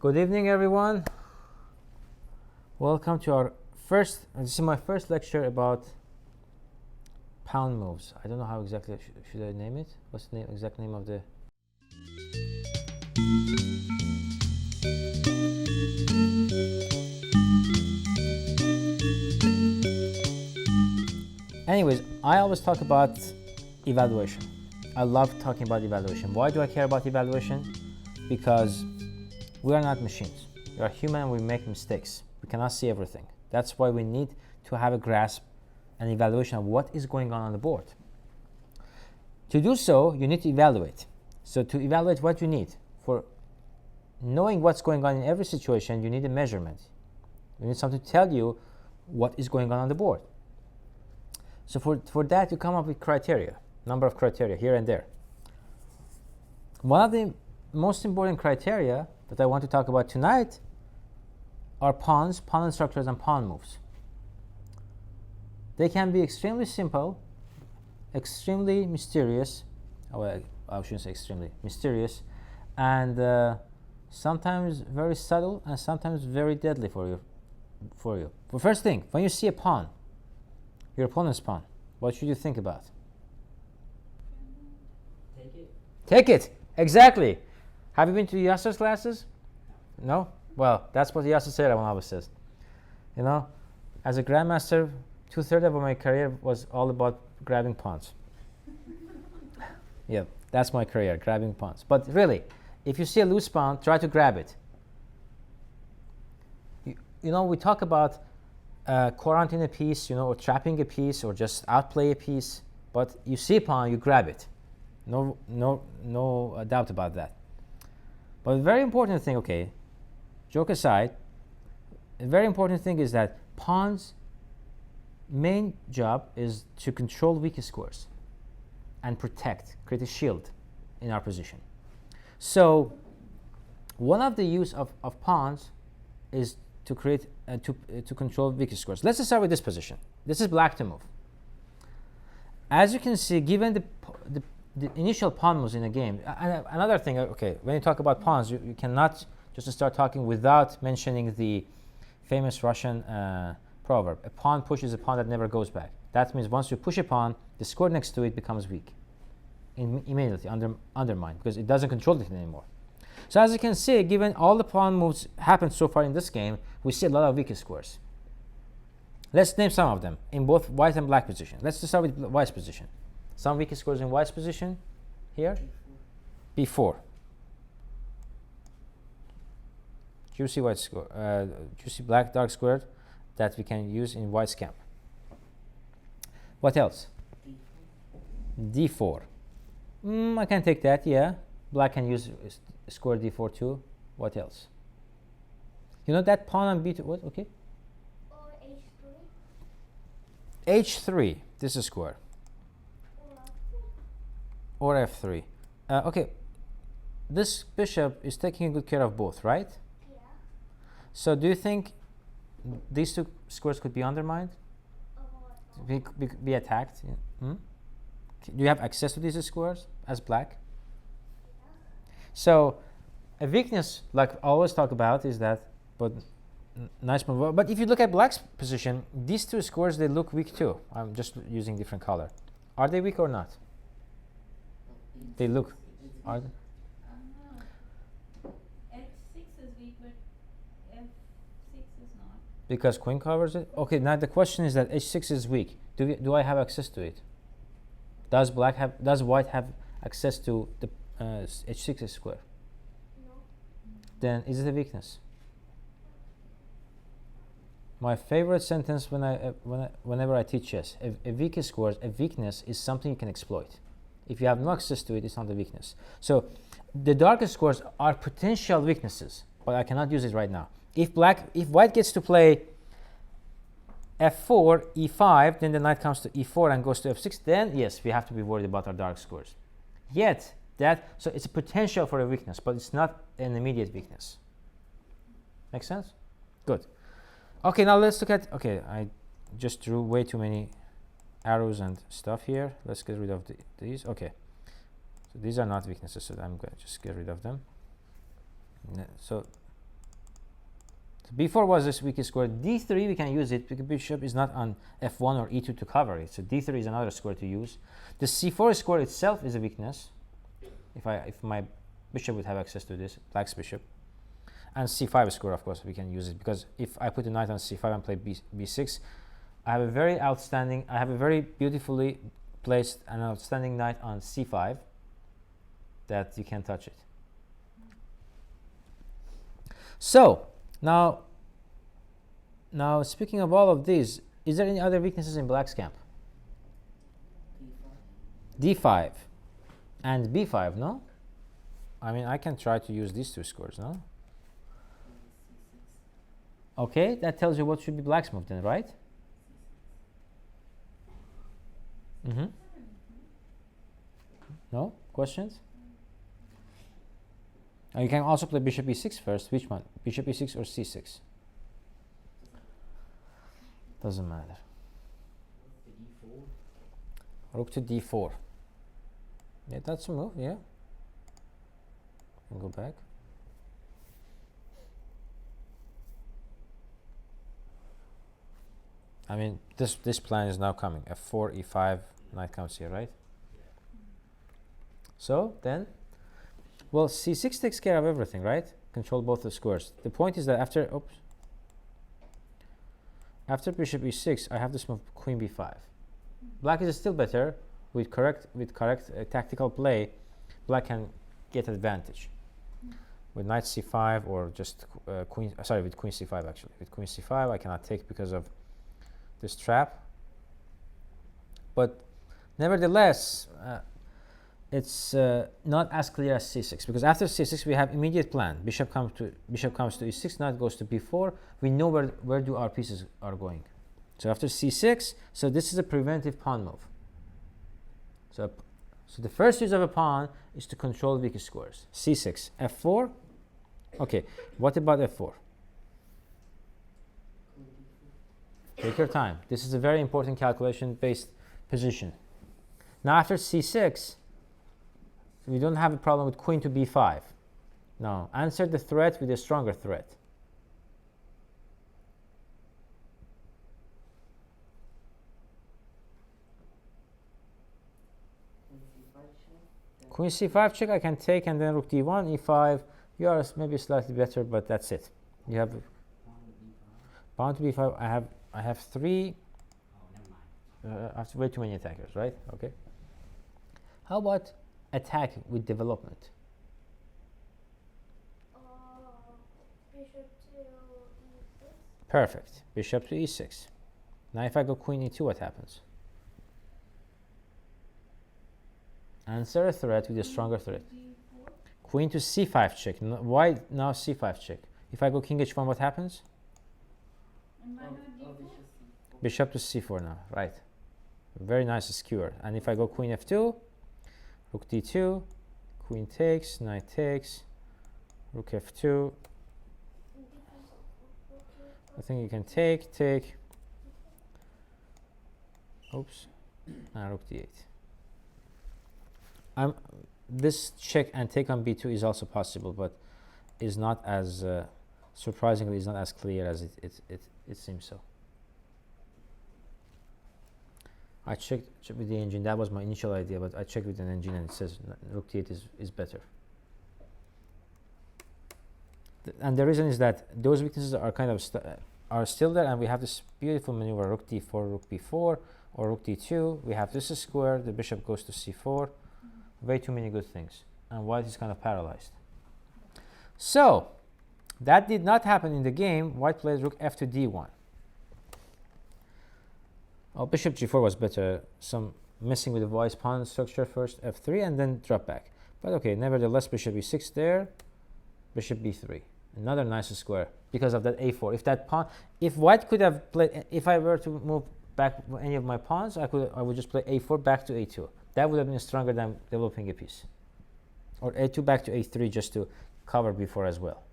Good evening, everyone. Welcome to our first, this is my first lecture about pound moves. I don't know how exactly should I name it. What's the exact name of the... Anyways, I always talk about evaluation. I love talking about evaluation. Why do I care about evaluation? Because we are not machines. We are human and we make mistakes. We cannot see everything. That's why we need to have a grasp and evaluation of what is going on the board. To do so, you need to evaluate. So to evaluate what you need, for knowing what's going on in every situation, you need a measurement. You need something to tell you what is going on the board. So for that, you come up with criteria, number of criteria here and there. One of the most important criteria that I want to talk about tonight are pawns, pawn instructors, and pawn moves. They can be extremely simple, extremely mysterious. Oh, I shouldn't say extremely mysterious, and sometimes very subtle and sometimes very deadly for you. The first thing, when you see a pawn, your opponent's pawn, what should you think about? Take it. Take it. Exactly. Have you been to Yasser's classes? No? Well, that's what Yasser said always says. You know, as a grandmaster, 2/3 of my career was all about grabbing pawns. Yeah, that's my career, grabbing pawns. But really, if you see a loose pawn, try to grab it. You know, we talk about quarantine a piece, you know, or trapping a piece, or just outplay a piece. But you see a pawn, you grab it. No doubt about that. But a very important thing, okay, joke aside, a very important thing is that pawn's main job is to control weak squares and protect, create a shield in our position. So one of the use of pawns is to create to control weak squares. Let's start with this position. This is black to move. As you can see, given the initial pawn moves in a game. Another thing, okay, when you talk about pawns, you cannot just start talking without mentioning the famous Russian proverb: a pawn pushes a pawn that never goes back. That means once you push a pawn, the square next to it becomes weak, immediately undermined, because it doesn't control it anymore. So as you can see, given all the pawn moves happened so far in this game, we see a lot of weak squares. Let's name some of them in both white and black position. Let's start with white's position. Some weak squares in white's position here. B4. Juicy white square, juicy black dark square that we can use in white's camp. What else? D4. I can take that, yeah. Black can use square D4 too. What else? You know that pawn on B2, what? Okay. Or H3. H3, this is square. Or F3. Okay, this bishop is taking good care of both, right? Yeah. So do you think these two squares could be undermined? Be attacked? Hmm? Do you have access to these squares as black? Yeah. So a weakness, like I always talk about, is that, but nice move. But if you look at black's position, these two squares, they look weak too. I'm just using different color. Are they weak or not? They look. Are they? H6 is weak, but F6 is not. Because queen covers it? Okay, now the question is that H6 is weak. Do I have access to it? Does white have access to the H6 square? No. Then is it a weakness? My favorite sentence whenever I teach chess: a weakness is something you can exploit. If you have no access to it, it's not a weakness. So the darkest squares are potential weaknesses, but I cannot use it right now. If white gets to play F4, E5, then the knight comes to E4 and goes to F6, then yes, we have to be worried about our dark squares. Yet, so it's a potential for a weakness, but it's not an immediate weakness. Make sense? Good. Okay, now let's look at, okay, I just drew way too many arrows and stuff here. Let's get rid of these. Okay, so these are not weaknesses, so I'm going to just get rid of them. So So b4 was this weakest square. d3 we can use it because bishop is not on f1 or e2 to cover it. So d3 is another square to use. The c4 square itself is a weakness. If my bishop would have access to this, black's bishop. And c5 square, of course, we can use it because if I put a knight on c5 and play b6, I have a very beautifully placed an outstanding knight on c5 that you can't touch it. So now speaking of all of these, is there any other weaknesses in black's camp? d5 and b5, no? I mean, I can try to use these two squares, no? Okay, that tells you what should be black's move then, right? No? Questions? You can also play bishop e6 first. Which one? Bishop e6 or c6? Doesn't matter. Rook to d4. Yeah, that's a move, yeah. And go back. I mean, this plan is now coming. f4, e5, knight comes here, right? So then, well, c6 takes care of everything, right? Control both the squares. The point is that after bishop e6, I have this move queen b5. Black is still better. With correct tactical play, black can get advantage. With knight c5 or just with queen c5 actually. With queen c5, I cannot take because of this trap. But nevertheless, it's not as clear as c6 because after c6 we have immediate plan. Bishop comes to e6, knight goes to b4. We know where do our pieces are going. So after c6, so this is a preventive pawn move. So the first use of a pawn is to control weak squares. c6, f4. Okay, what about f4? Take your time. This is a very important calculation-based position. Now after c6, we don't have a problem with queen to b5. Now answer the threat with a stronger threat. Queen c5 check, I can take, and then rook d1, e5. You are maybe slightly better, but that's it. You have pawn to b5. I have three. I have way too many attackers, right? Okay. How about attack with development? Bishop to e6. Perfect. Bishop to e6. Now if I go queen e2, what happens? Answer a threat with a stronger threat. Queen to c5 check. Why now c5 check? If I go king h1, what happens? And why not d4? Bishop to c4 now, right. Very nice skewer. And if I go queen f2, rook d2, queen takes, knight takes, rook f2. I think you can take. Oops. And rook d8. This check and take on b2 is also possible, but is not as surprisingly is not as clear as it seems so. I checked with the engine. That was my initial idea, but I checked with an engine and it says rook d8 is better. And the reason is that those weaknesses are kind of are still there, and we have this beautiful maneuver: rook d4, rook b4, or rook d2. We have this square. The bishop goes to c4. Way too many good things, and white is kind of paralyzed. So that did not happen in the game. White plays rook f to d1. Oh, bishop g4 was better. Some messing with the white's pawn structure first, f3, and then drop back. But okay, nevertheless, bishop e6 there, bishop b3. Another nice square because of that a4. If white could have played, if I were to move back any of my pawns, I would just play a4 back to a2. That would have been stronger than developing a piece. Or a2 back to a3 just to cover b4 as well.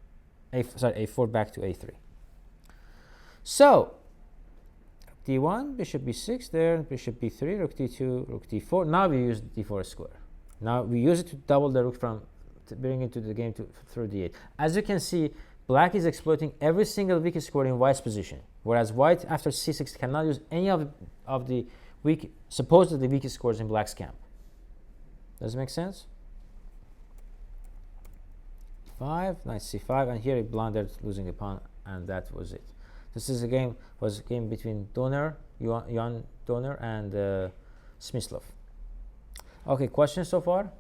a4 back to a3. So, d1, bishop b6 there, bishop b3, rook d2, rook d4. Now we use d4 square. Now we use it to double the rook to bring it to the game through d8. As you can see, black is exploiting every single weak square in white's position, whereas white after c6 cannot use any of the weak, supposedly weak squares in black's camp. Does it make sense? 5, knight c5, and here he blundered, losing a pawn, and that was it. This is a game between Jan Donner and Smyslov. Okay, questions so far?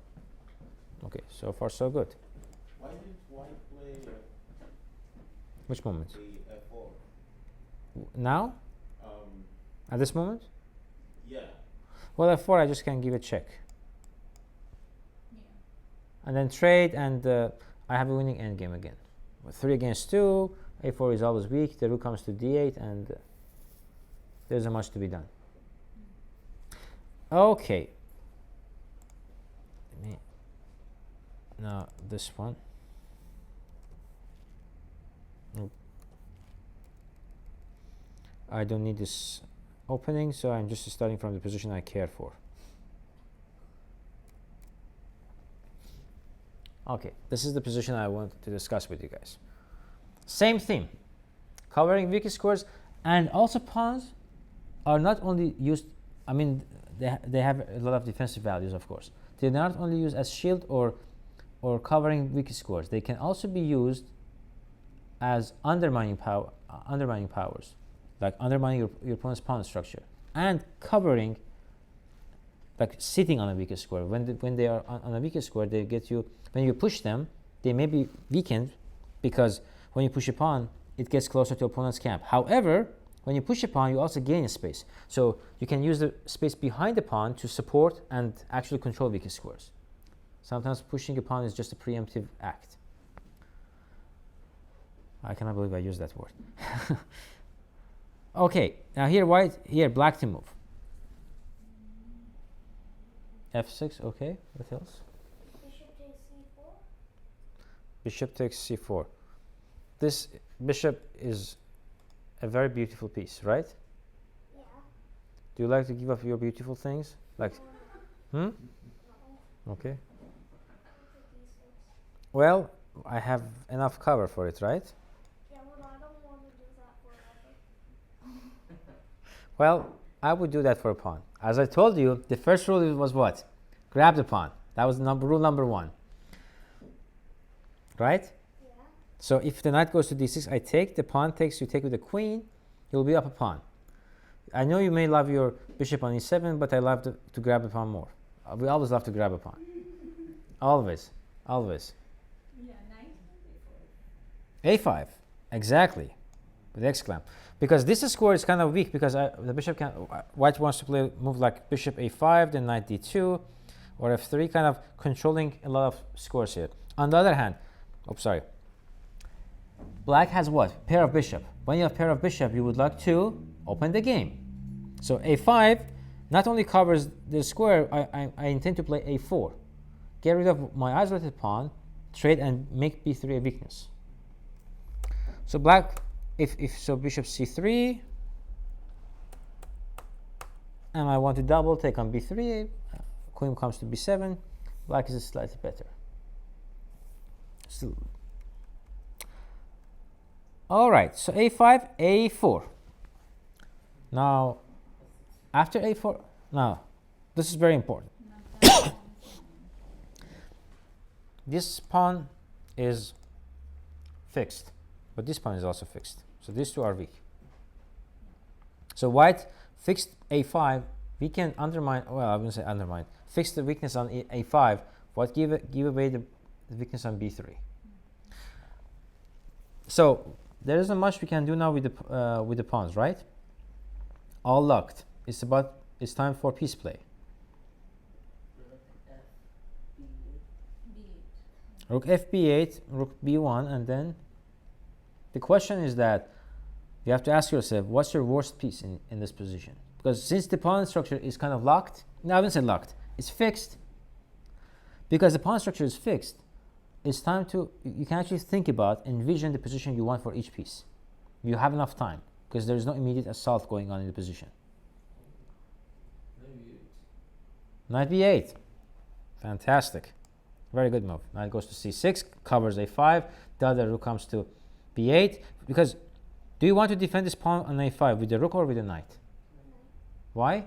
Okay, so far so good. Why didn't white play Which moment? the f4? Now? At this moment? Yeah. Well, f4 I just can give a check. Yeah. And then trade, and I have a winning endgame again. 3 against 2, a4 is always weak, the rook comes to d8, and there isn't much to be done. Okay. Now this one. I don't need this opening, so I'm just starting from the position I care for. Okay, this is the position I want to discuss with you guys. Same theme, covering weak squares, and also pawns are not only used, I mean, they have a lot of defensive values, of course. They're not only used as shield or covering weak squares. They can also be used as undermining powers, like undermining your opponent's pawn structure, and covering, like sitting on a weak square. When they are on a weak square, they get you. When you push them, they may be weakened, because when you push a pawn, it gets closer to opponent's camp. However, when you push a pawn, you also gain a space. So you can use the space behind the pawn to support and actually control weak squares. Sometimes pushing a pawn is just a preemptive act. I cannot believe I used that word. Okay, now here black to move. f6, okay, what else? Bishop takes c4. Bishop takes c4. This bishop is a very beautiful piece, right? Yeah. Do you like to give up your beautiful things? Like, No. Okay. Take e6. Well, I have enough cover for it, right? Yeah, well, I don't want to do that forever. Well, I would do that for a pawn. As I told you, the first rule was what? Grab the pawn. That was rule number 1. Right? Yeah. So if the knight goes to d6, I take, the pawn takes, you take with the queen, you'll be up a pawn. I know you may love your bishop on e7, but I love to grab a pawn more. We always love to grab a pawn. Always. Always. Yeah, knight a5. Exactly. With exclam. Because this square is kind of weak, because the bishop can, white wants to play move like bishop a5, then knight d2, or f3, kind of controlling a lot of scores here. On the other hand, black has what? Pair of bishop. When you have pair of bishop, you would like to open the game. So a5 not only covers the square, I intend to play a4. Get rid of my isolated pawn, trade, and make b3 a weakness. So black, if so, bishop c3, and I want to double take on b3, queen comes to b7, black is slightly better. Still. All right, so a5, a4. Now, after a4, now, this is very important. This pawn is fixed, but this pawn is also fixed. So these two are weak. So white fixed a5, we can undermine, well, I wouldn't say undermine, fix the weakness on a5, what give away the weakness on b3. So there isn't much we can do now with the pawns, right? All locked. It's time for piece play. Rook fb8, rook b1, and then the question is that you have to ask yourself, what's your worst piece in this position? Because since the pawn structure is kind of locked, no, I wouldn't say locked, it's fixed. Because the pawn structure is fixed, it's time to, you can actually think about, envision the position you want for each piece. You have enough time, because there is no immediate assault going on in the position. Knight b8. Fantastic. Very good move. Knight goes to c6, covers a5, the other rook comes to b8, because do you want to defend this pawn on a5 with the rook or with the knight? Why?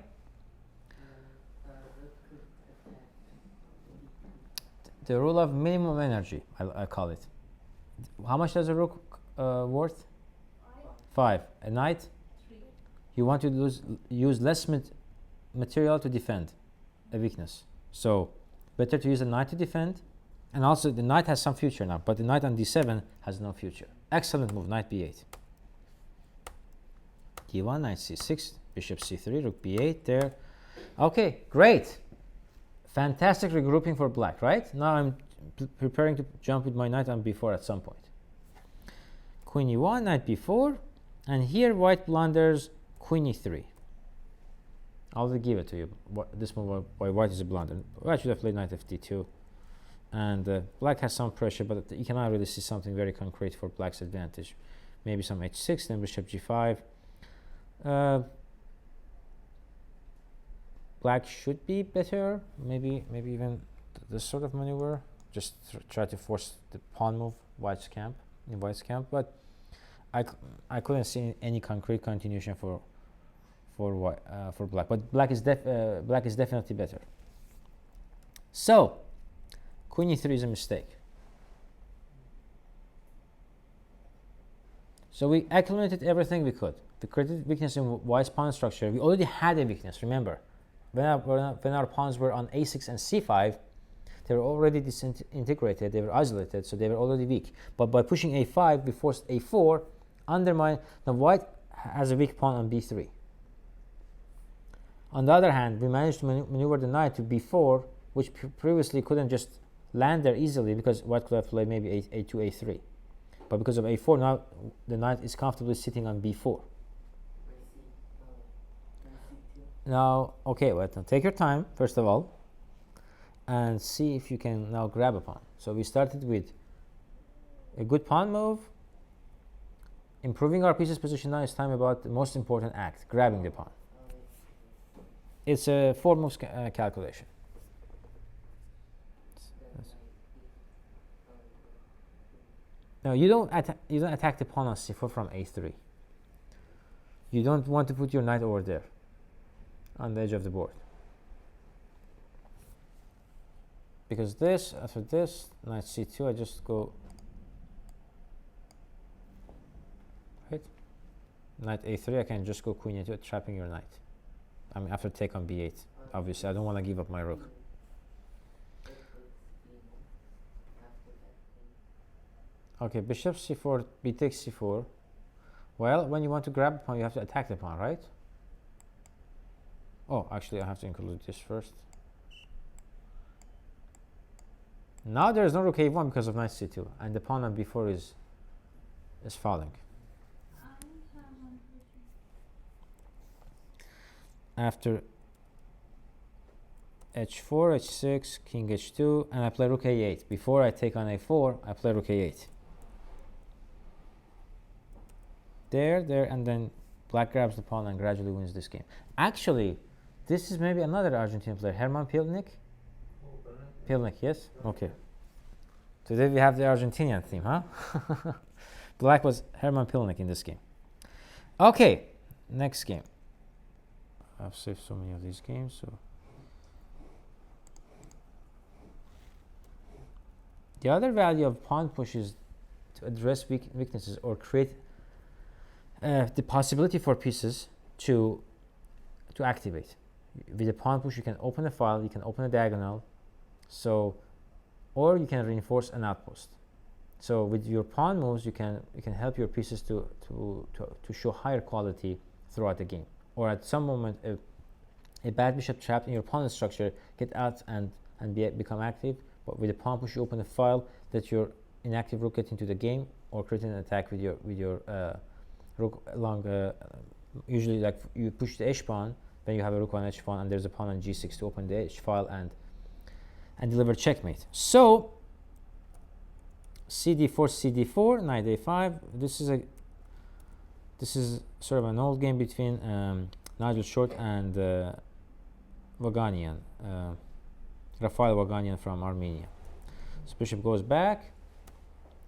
The rule of minimum energy, I call it. How much does a rook worth? 5. A knight? 3. You want to use less material to defend a weakness. So better to use a knight to defend. And also the knight has some future now, but the knight on d7 has no future. Excellent move, knight b8. d1, knight c6, bishop c3, rook b8 there. Okay, great. Fantastic regrouping for black, right? Now I'm preparing to jump with my knight on b4 at some point. Queen e1, knight b4, and here white blunders queen e3. I'll give it to you. This move by white is a blunder. White should have played knight fd2. And black has some pressure, but you cannot really see something very concrete for black's advantage. Maybe some h6, then bishop g5. Black should be better. Maybe even this sort of maneuver. Just try to force the pawn move in white's camp. But I couldn't see any concrete continuation for black. But black is definitely better. So queen e3 is a mistake. So we accumulated everything we could. We created weakness in white's pawn structure. We already had a weakness, remember. When our pawns were on a6 and c5, they were already disintegrated, they were isolated, so they were already weak. But by pushing a5, we forced a4, undermine. Now white has a weak pawn on b3. On the other hand, we managed to maneuver the knight to b4, which previously couldn't just land there easily because white could have played maybe a2, a3. But because of a4, now the knight is comfortably sitting on b4. Now, okay, well, now take your time, first of all, and see if you can now grab a pawn. So we started with a good pawn move. Improving our piece's position, now it's time about the most important act, grabbing the pawn. It's a 4 moves calculation. Now you don't attack the pawn on c4 from a3. You don't want to put your knight over there on the edge of the board, because after this knight c2, I just go right. Knight a3, I can just go queen a2, trapping your knight. I mean, after take on b8. Obviously, I don't want to give up my rook. Okay, bishop c4, b takes c4. Well, when you want to grab the pawn, you have to attack the pawn, right? Oh, actually, I have to include this first. Now there is no rook a1 because of knight c2, and the pawn on b4 is falling. After h4, h6, king h2, and I play rook a8. Before I take on a4, I play rook a8. There, and then black grabs the pawn and gradually wins this game. Actually, this is maybe another Argentine player, Herman Pilnik. Pilnik, yes? Okay. Today we have the Argentinian theme, huh? Black was Herman Pilnik in this game. Okay, next game. I've saved so many of these games, so. The other value of pawn push is to address weaknesses or create the possibility for pieces to activate. With a pawn push, you can open a file, you can open a diagonal, or you can reinforce an outpost. So with your pawn moves, you can help your pieces to show higher quality throughout the game. Or at some moment, a bad bishop trapped in your pawn structure get out and become active. But with a pawn push, you open a file that your inactive rook get into the game, or create an attack with your rook along. Usually, like you push the h pawn, then you have a rook on h pawn, and there's a pawn on g6 to open the h file and deliver checkmate. So cd4, knight a5. This is sort of an old game between Nigel Short and Vaganian, Rafael Vaganian from Armenia. So bishop goes back,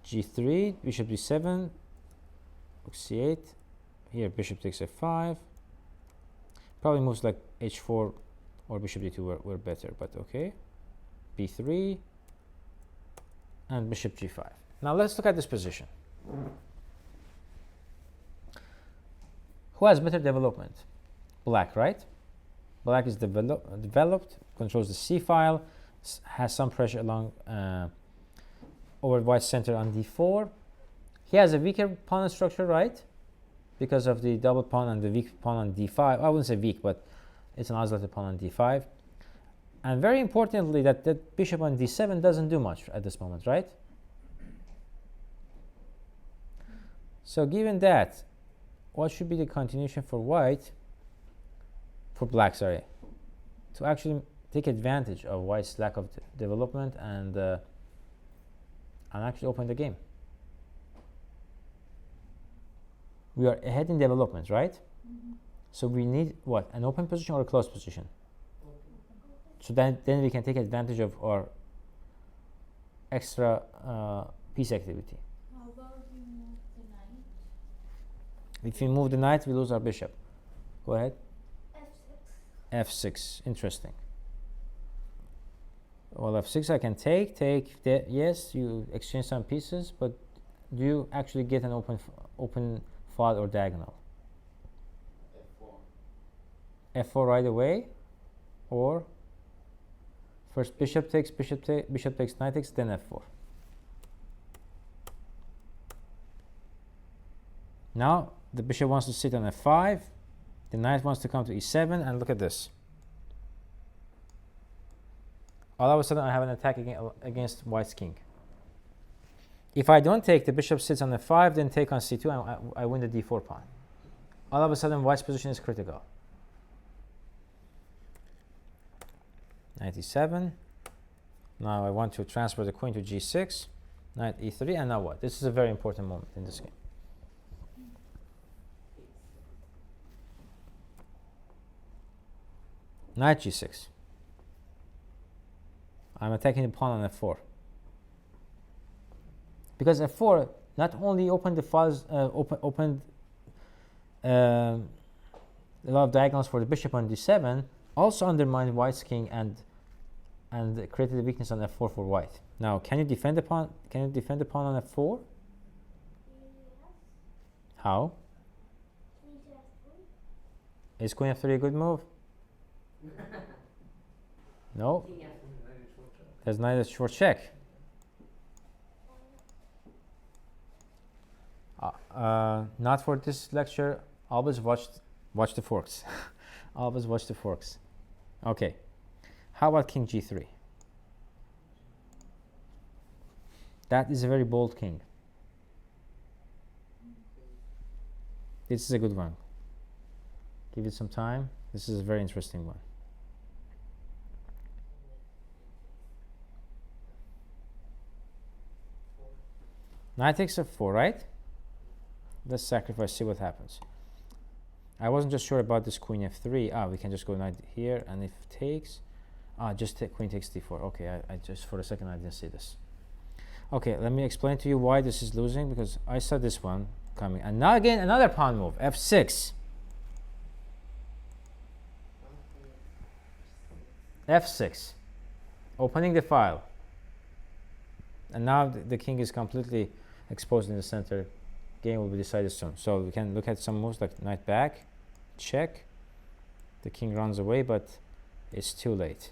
g3, bishop d7, Rook c8. Here bishop takes f5. Probably moves like h4 or bishop d2 were better, but okay. b3 and bishop g5. Now let's look at this position. Who has better development? Black, right? Black is developed, controls the c file, has some pressure along over white center on d4. He has a weaker pawn structure, right? Because of the double pawn and the weak pawn on d5. I wouldn't say weak, but it's an isolated pawn on d5. And very importantly, that bishop on d7 doesn't do much at this moment, right? So given that, what should be the continuation for white, for black, sorry, to actually take advantage of white's lack of development and actually open the game? We are ahead in development, right? So we need what? An open position or a closed position? So then we can take advantage of our extra piece activity. How about you move the knight? If we move the knight, we lose our bishop. Go ahead. F6. f6. Interesting. Well, f6 I can take. Yes, you exchange some pieces, but do you actually get an open file or diagonal? F4. f4 right away, or first bishop takes, knight takes, then f4. Now the bishop wants to sit on f5, the knight wants to come to e7, and look at this. All of a sudden I have an attack against white's king. If I don't take, the bishop sits on f5, then take on c2, and I win the d4 pawn. All of a sudden white's position is critical. Knight e7. Now I want to transfer the queen to g6, knight e3, and now what? This is a very important moment in this game. Knight g6. I'm attacking the pawn on f4. Because f4 not only opened the files, opened a lot of diagonals for the bishop on d7, also undermined white's king and created a weakness on f4 for white. Now, can you defend the pawn? Can you defend the pawn on f4? Yes. How? Queen to F3. Is queen f3 a good move? No. There's knight a short check. Not for this lecture. Always watch the forks. Always watch the forks. Okay. How about king g3? That is a very bold king. This is a good one. Give it some time. This is a very interesting one. Knight takes f4, right? Let's sacrifice, see what happens. I wasn't just sure about this queen f3. We can just go knight here, and if takes, just take queen takes d4. Okay, I just for a second I didn't see this. Okay, let me explain to you why this is losing, because I saw this one coming. And now again, another pawn move, f6. f6, opening the file. And now the king is completely exposed in the center. Game will be decided soon. So we can look at some moves like knight back, check. The king runs away, but it's too late.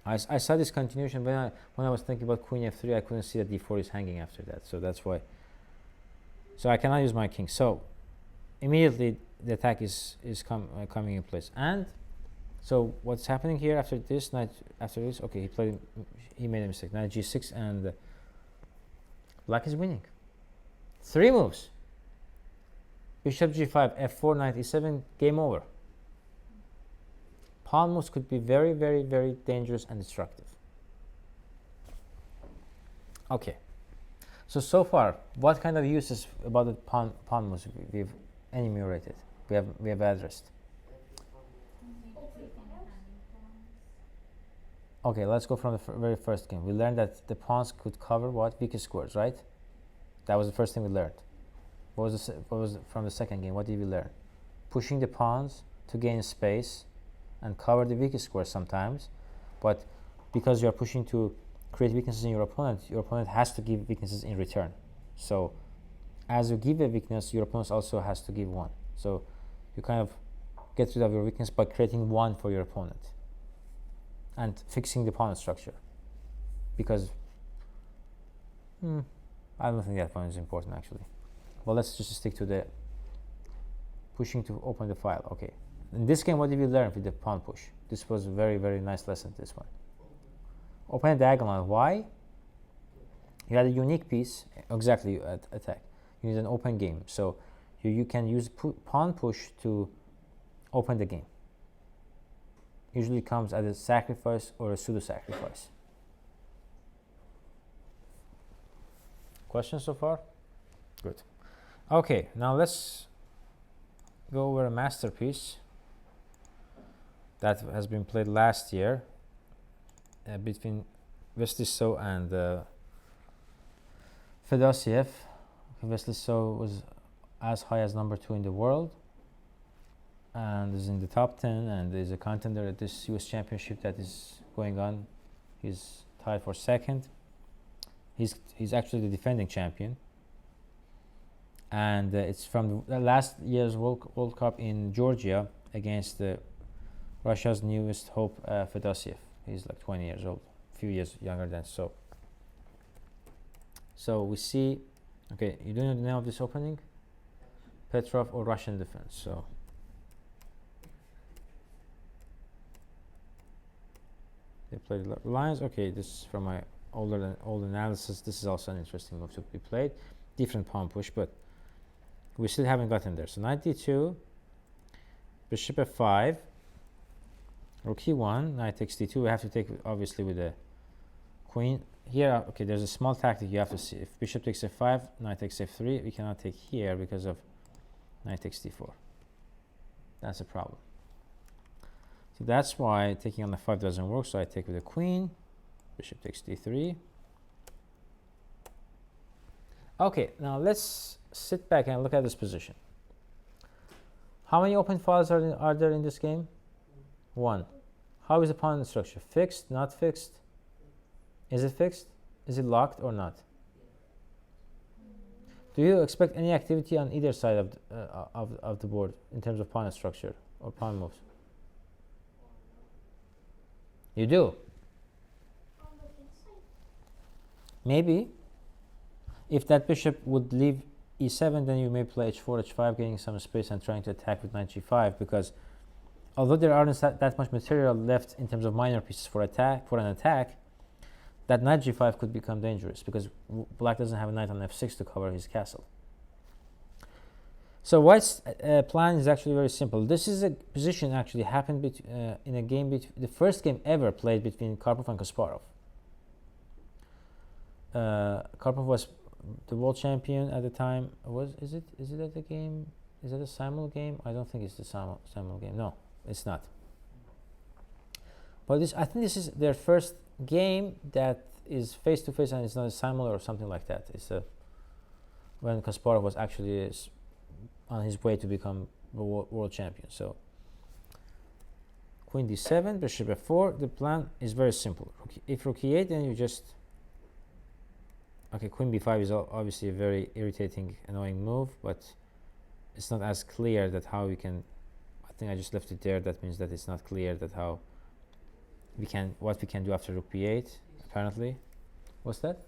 I saw this continuation when I was thinking about queen f3. I couldn't see that d4 is hanging after that, so that's why. So I cannot use my king. So immediately the attack is coming in place. And so what's happening here after this knight? After this, okay, he made a mistake. Knight g6, and black is winning. 3 moves. Bishop g5, f4, knight e7, game over. Pawn moves could be very, very, very dangerous and destructive. Okay. So far, what kind of uses about the pawn moves we've enumerated? We have addressed. Okay, let's go from the very first game. We learned that the pawns could cover what? Weakest squares, right? That was the first thing we learned. What was from the second game? What did we learn? Pushing the pawns to gain space and cover the weakest squares sometimes, but because you are pushing to create weaknesses in your opponent has to give weaknesses in return. So as you give a weakness, your opponent also has to give one. So you kind of get rid of your weakness by creating one for your opponent and fixing the pawn structure. Because I don't think that point is important actually. Well, let's just stick to the pushing to open the file. Okay. In this game, what did we learn with the pawn push? This was a very, very nice lesson, this one. Open a diagonal. Why? You had a unique piece. Exactly, attack. You need an open game. So you can use pawn push to open the game. Usually comes as a sacrifice or a pseudo-sacrifice. Questions so far? Good. Okay, now let's go over a masterpiece that has been played last year between Wesley So and Fedoseev. Wesley So was as high as number 2 in the world and is in the top 10 and is a contender at this US championship that is going on. He's tied for second. He's actually the defending champion. And it's from the last year's World Cup in Georgia against Russia's newest hope, Fedoseev. He's like 20 years old, a few years younger than So. So we see, okay, you don't know the name of this opening? Petrov or Russian defense. So they played lines. Okay, this is from my old analysis. This is also an interesting move to be played. Different pawn push, but we still haven't gotten there. So 92, bishop f5, rook e1, knight takes d2. We have to take obviously with the queen. Here, okay, there's a small tactic you have to see. If bishop takes f5, knight takes f3, we cannot take here because of knight takes d4. That's a problem. So that's why taking on the 5 doesn't work. So I take with the queen, bishop takes d3. Okay, now let's sit back and look at this position. How many open files are there in this game? 1. How is the pawn structure? Fixed, not fixed? Is it fixed? Is it locked or not? Do you expect any activity on either side of the board in terms of pawn structure or pawn moves? You do? On the inside. Maybe. If that bishop would leave e7, then you may play h4, h5, getting some space and trying to attack with knight g5, because although there aren't that much material left in terms of minor pieces for an attack, that knight g5 could become dangerous because black doesn't have a knight on f6 to cover his castle. So white's plan is actually very simple. This is a position actually happened in a game, the first game ever played between Karpov and Kasparov. Karpov was the world champion at the time. Is it at the game? Is it a simul game? I don't think it's the simul game. No, it's not. But I think this is their first game that is face to face and it's not a simul or something like that. It's when Kasparov was actually on his way to become the world champion. So queen d7, bishop f4. The plan is very simple. If rook e8, then you just queen b5 is obviously a very irritating, annoying move, but it's not as clear that how we can. I think I just left it there. That means that it's not clear that how what we can do after rook b8. Apparently, what's that?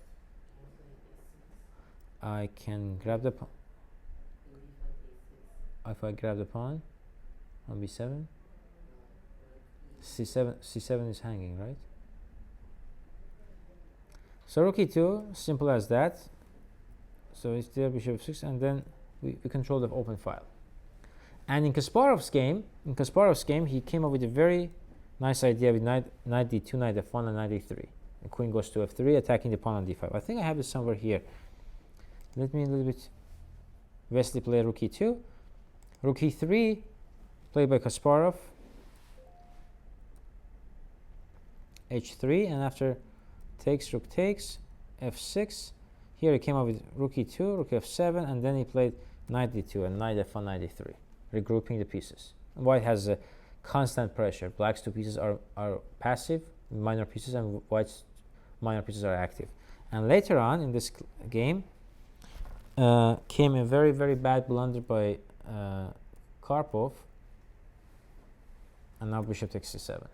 I can grab the pawn. If I grab the pawn on b7, c7 is hanging, right? So rook e2, simple as that. So it's there, bishop f6, and then we control the open file. And in Kasparov's game, he came up with a very nice idea with knight d2, knight f1, and knight d3. The queen goes to f3, attacking the pawn on d5. I think I have it somewhere here. Let me a little bit. Wesley play rook e2, rook e3, played by Kasparov. h3, and after takes, rook takes, f6. Here he came up with rook e2, rook f7, and then he played knight d2 and knight f1, knight d3, regrouping the pieces. White has a constant pressure. Black's two pieces are passive, minor pieces, and white's minor pieces are active. And later on in this game came a very, very bad blunder by Karpov, and now bishop takes c7.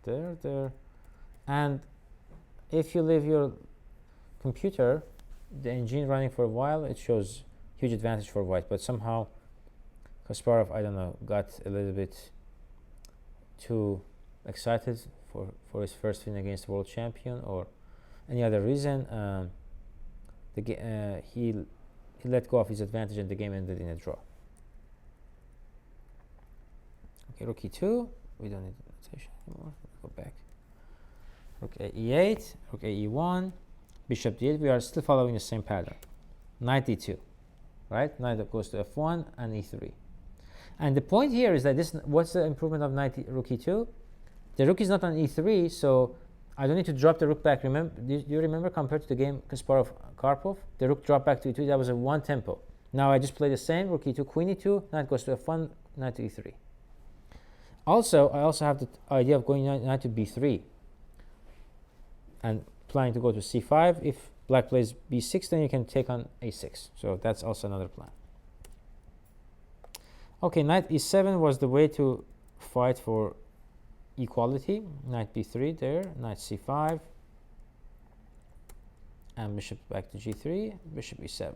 There. And if you leave your computer, the engine running for a while, it shows huge advantage for white, but somehow Kasparov, I don't know, got a little bit too excited for his first win against the world champion, or any other reason. He let go of his advantage and the game ended in a draw. Okay, rook e2. We don't need notation anymore. Go back. Rook a e8, rook a e1, bishop d8. We are still following the same pattern. Knight d2, right? Knight goes to f1 and e3. And the point here is that this, what's the improvement of knight rook e2? The rook is not on e3, so I don't need to drop the rook back. Remember, do you remember compared to the game Kasparov-Karpov? The rook dropped back to e2. That was a one tempo. Now I just play the same. Rook e2, queen e2, knight goes to f1, knight to e3. Also, I also have the idea of going knight to b3 and planning to go to c5. If black plays b6, then you can take on a6. So that's also another plan. Okay, knight e7 was the way to fight for equality. Knight b3 there, knight c5, and bishop back to g3, bishop e7.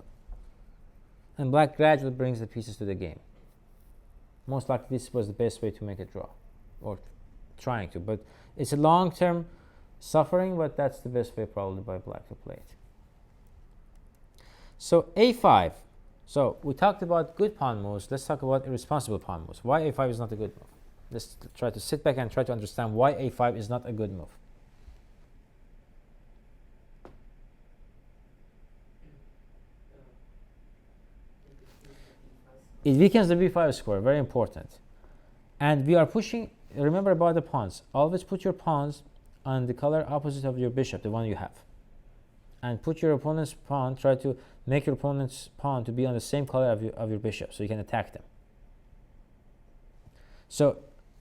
And black gradually brings the pieces to the game. Most likely this was the best way to make a draw, or trying to, but it's a long-term suffering, but that's the best way probably by black to play it. So a5. So we talked about good pawn moves. Let's talk about irresponsible pawn moves. Why a5 is not a good move? Let's try to sit back and try to understand why a5 is not a good move. It weakens the b5 square, very important. And we are pushing, remember about the pawns. Always put your pawns on the color opposite of your bishop, the one you have. And put your opponent's pawn, try to make your opponent's pawn to be on the same color of your bishop, so you can attack them. So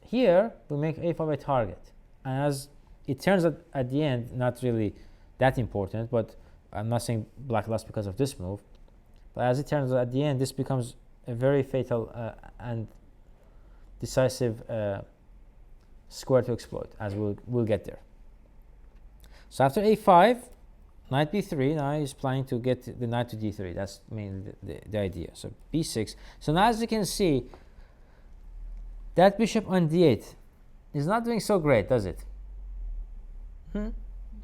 here, we make a5 a target. And as it turns out at the end, not really that important, but I'm not saying black lost because of this move. But as it turns out at the end, this becomes a very fatal and decisive square to exploit, as we'll get there. So after a5, knight b3, now he's planning to get the knight to d3. That's mainly the idea. So b6. So now as you can see, that bishop on d8 is not doing so great, does it?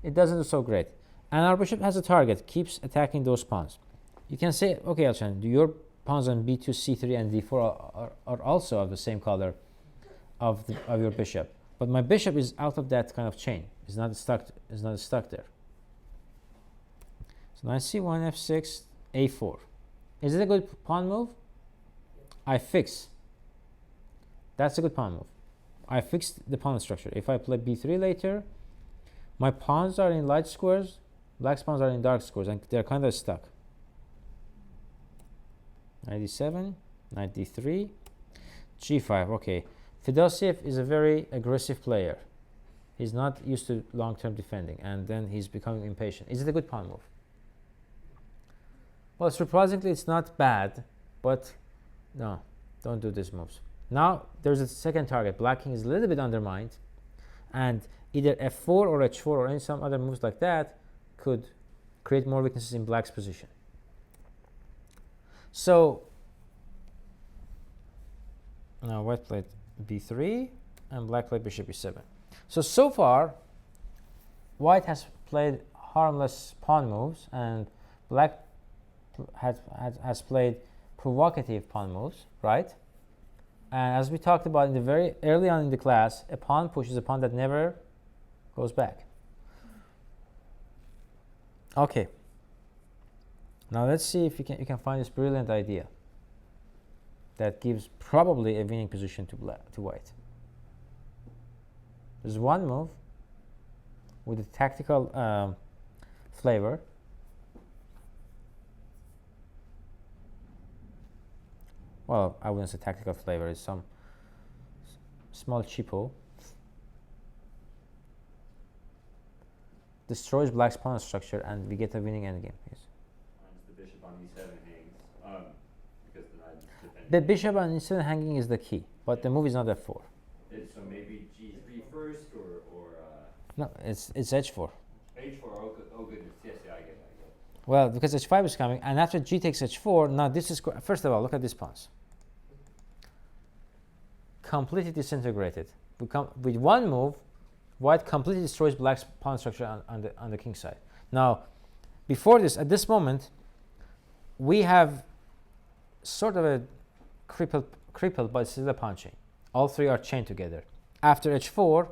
It doesn't do so great. And our bishop has a target, keeps attacking those pawns. You can say, okay, Elshan, do your pawns on b2, c3, and d4 are also of the same color of your bishop. But my bishop is out of that kind of chain. It's not stuck there. So knight c1, f6, a4. Is it a good pawn move? I fix. That's a good pawn move. I fixed the pawn structure. If I play b3 later, my pawns are in light squares, black's pawns are in dark squares, and they're kind of stuck. Knight d7, knight d3, g5. Okay, Fedoseev is a very aggressive player. He's not used to long-term defending, and then he's becoming impatient. Is it a good pawn move? Well, surprisingly, it's not bad, but no, don't do these moves. Now, there's a second target. Black king is a little bit undermined, and either f4 or h4 or any some other moves like that could create more weaknesses in black's position. So, now white played b3, and black played bishop e7. So far, white has played harmless pawn moves, and black has played provocative pawn moves, right? And as we talked about in the very early on in the class, a pawn push is a pawn that never goes back. Okay. Now let's see if you can find this brilliant idea that gives probably a winning position to white. There's one move with a tactical flavor. Well, I wouldn't say tactical flavor. It's some small cheapo. Destroys black's pawn structure, and we get a winning endgame. Yes. The bishop on e7 hangs, because the knight is defending. The bishop on e7 hanging is the key, but the move is not f4. So maybe g3 first, or No, it's h4. h4. Oh goodness, yes, yeah, I get it. Well, because h5 is coming, and after g takes h4, now this is first of all, look at these pawns. Completely disintegrated. We come with one move. White completely destroys black's pawn structure on the king side. Now, before this, at this moment, we have sort of a crippled, but still a pawn chain. All three are chained together. After h4,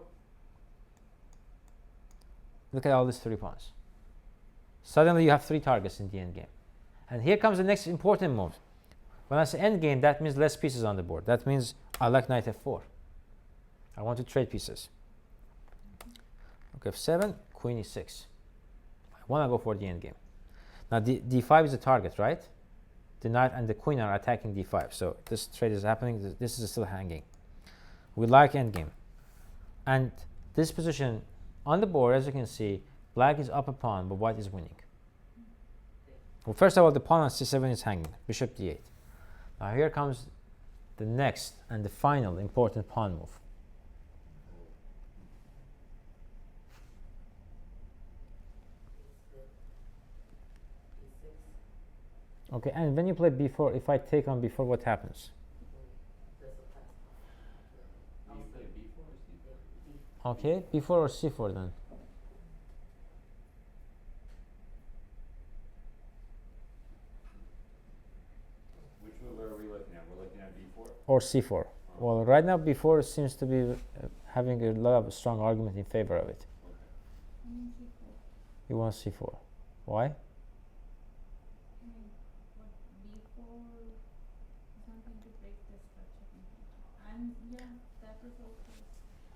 look at all these three pawns. Suddenly, you have three targets in the endgame. And here comes the next important move. When I say endgame, that means less pieces on the board. That means I like knight f4. I want to trade pieces. Rook f7, queen e6. I want to go for the endgame. Now d5 is the target, right? The knight and the queen are attacking d5. So this trade is happening. This is still hanging. We like endgame. And this position on the board, as you can see, black is up a pawn, but white is winning. Well, first of all, the pawn on c7 is hanging. Bishop d8. Now here comes the next and the final important pawn move. Okay, and when you play b4, if I take on b4, what happens? Okay, b4 or c4 then? Which move are we looking at? We're looking at b4? Or c4. Well, right now b4 seems to be having a lot of strong argument in favor of it. You want c4. Why?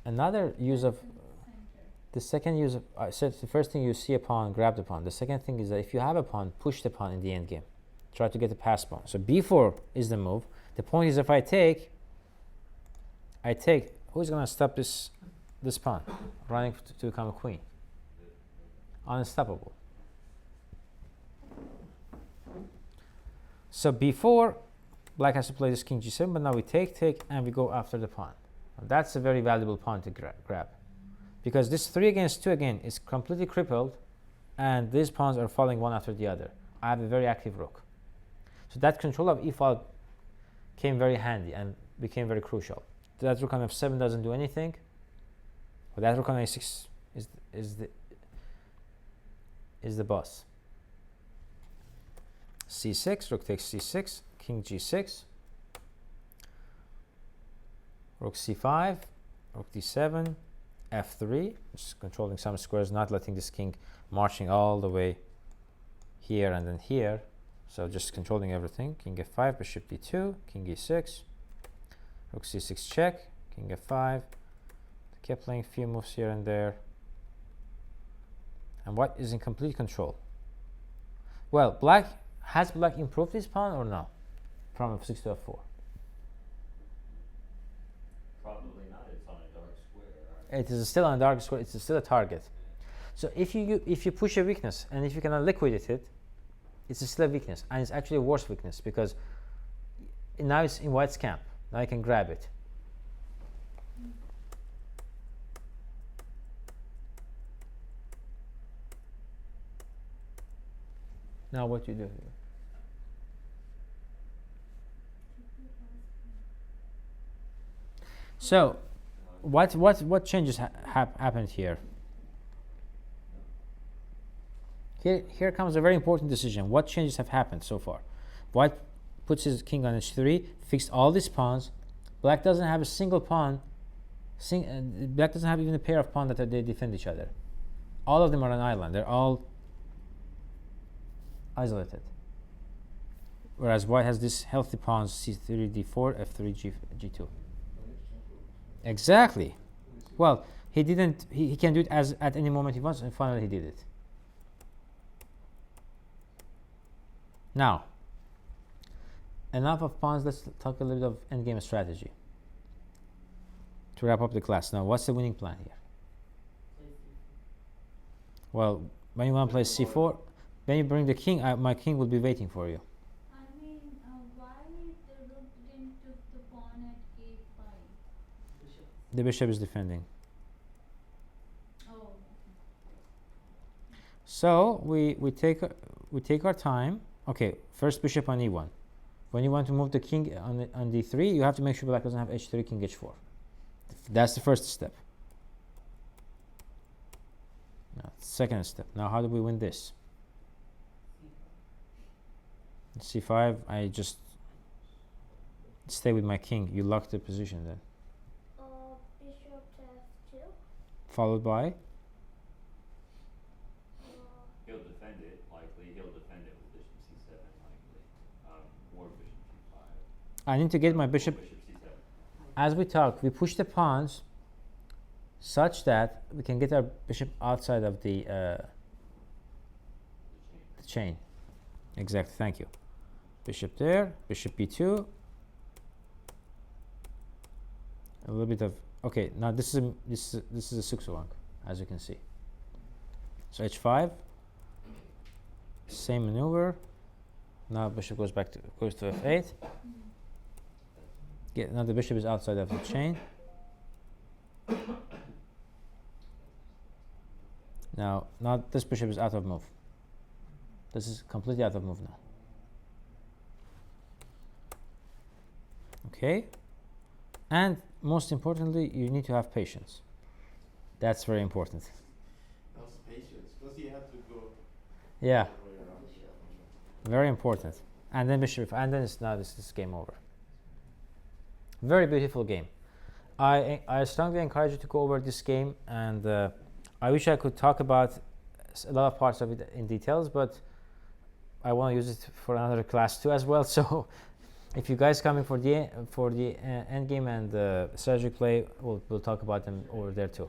Another use of the second use of I said the first thing you see a pawn, grab the pawn. The second thing is that if you have a pawn, push the pawn in the end game. Try to get the pass pawn. So b4 is the move. The point is if I take, who's gonna stop this pawn running to become a queen? Unstoppable. So b4, black has to play this king g7, but now we take, and we go after the pawn. That's a very valuable pawn to grab, because this 3 against 2 again is completely crippled, and these pawns are falling one after the other. I have a very active rook, so that control of e-file came very handy and became very crucial. That rook on f7 doesn't do anything, but that rook on a6 is the boss. c6, rook takes c6, king g6. Rook c5, rook d7, f3, just controlling some squares, not letting this king marching all the way here and then here. So just controlling everything. King f5, bishop d2, king e6, rook c6 check, king f5. Kept playing a few moves here and there. And white is in complete control. Well, has black improved his pawn or no? From f6 to f4. Probably not. It's on a dark square. It is still on a dark square. It's still a target. So if you push a weakness and if you cannot liquidate it, it's still a weakness, and it's actually a worse weakness because now it's in white's camp. Now I can grab it. Now what you do here? So, what changes happened here? Here comes a very important decision. What changes have happened so far? White puts his king on h3, fixed all these pawns. Black doesn't have a single pawn. Black doesn't have even a pair of pawns that they defend each other. All of them are on an island. They're all isolated. Whereas white has these healthy pawns: c3, d4, f3, g2. Exactly. Well, he didn't. He can do it as at any moment he wants, and finally he did it. Now, enough of pawns. Let's talk a little bit of endgame strategy to wrap up the class. Now, what's the winning plan here? Well, when you want to play c4, when you bring the king, my king will be waiting for you. I mean, why the rook didn't took the pawn at a5? The bishop is defending. Oh. So we take our time. Okay, first bishop on e1. When you want to move the king on d3, you have to make sure black doesn't have h3, king h4. That's the first step. Now, second step. Now, how do we win this? c5. I just stay with my king. You lock the position then. Bishop to f2. Followed by He'll defend it, likely. He'll defend it with bishop c7, likely. Or bishop g5. I need to get my Or bishop. bishop c7. As we talk, we push the pawns such that we can get our bishop outside of the chain. Exactly. Thank you. Bishop there. Bishop b2. A little bit of okay. Now this is a suksuang, as you can see. So h5. Same maneuver. Now bishop goes to f8. Now the bishop is outside of the chain. Now this bishop is out of move. This is completely out of move now. Okay. And most importantly, you need to have patience. That's very important. That's patience, because he had to go Yeah, all the way around. very important. And then bishop, and then this is game over. Very beautiful game. I strongly encourage you to go over this game, and I wish I could talk about a lot of parts of it in details, but I want to use it for another class too as well. So if you guys coming for the end game and strategy play, we'll talk about them over there too.